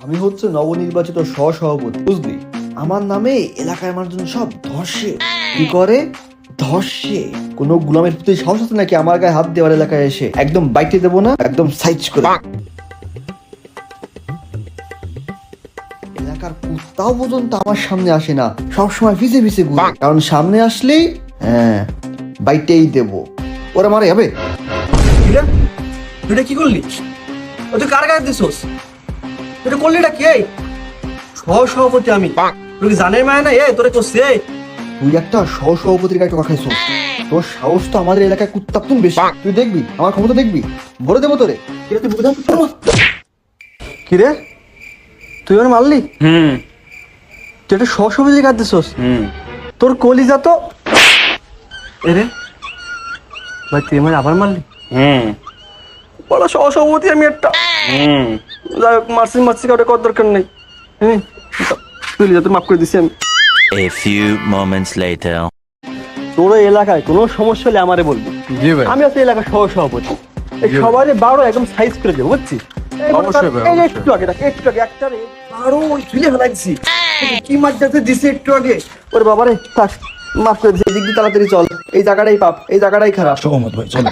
আমি হচ্ছে নবনির্বাচিত সহসভাপতি, বুঝলি? আমার নামে এলাকায় মানুষজন সব ধসে। কি করে? ধসে। কোন গুলামের প্রতি সাহস আছে নাকি আমার গায়ে হাত দেওয়ার? এলাকায় এসে একদম বাইটে দেবো না, একদম সাইজ করে। এলাকার কুত্তাও পর্যন্ত আমার সামনে আসে না, সবসময় পিছে পিছে ঘুরে, কারণ সামনে আসলেই বাইটেই দেবো। ওরা মারে যাবে। এটা কি করলি? ও তুই কার গায়ে দিছস? এটা করলি এটা কি? সহসভাপতি আমি, তুই কি জানের মায়া না? তোরে করছি। তুই একটা সহসভাপতির গায়ে টাকা খাইছিস। তোর সাহস তো আমাদের এলাকায় কুত্তাপ্তুন বেশি। তুই দেখবি আমার ক্ষমতা, দেখবি ভরে দেবো তোরে। কিরে তুই ওর মারলি? তুই একটা সহসভাপতির গায়ে দিছস? তোর কলিজা তো। এরে ভাই, তুই আমার আবার মারলি? বড় সহসভাপতি আমি একটা। যাই হোক, মারছি কাউকে কত দরকার নেই। তুই যা, তোর মাফ করে দিছি আমি। A few moments later. তোর এলাকায় কোনো সমস্যা হলে আমারে বলবি। আমি আছি এলাকার সহসভাপতি। এই সবারই বারো একদম সাইজ করে দেবো, বুঝছিস? একটু আগে একটা বারো ঝুলে ফেলাইছি। কি মাছ যাতে দিছে একটু আগে। ওরে বাবারে, থাক, মাফ করে দিছি। এদিক দিয়ে তাড়াতাড়ি চল, এই জায়গাটাই পাপ, এই জায়গাটাই খারাপ। সহমত ভাই, চলো।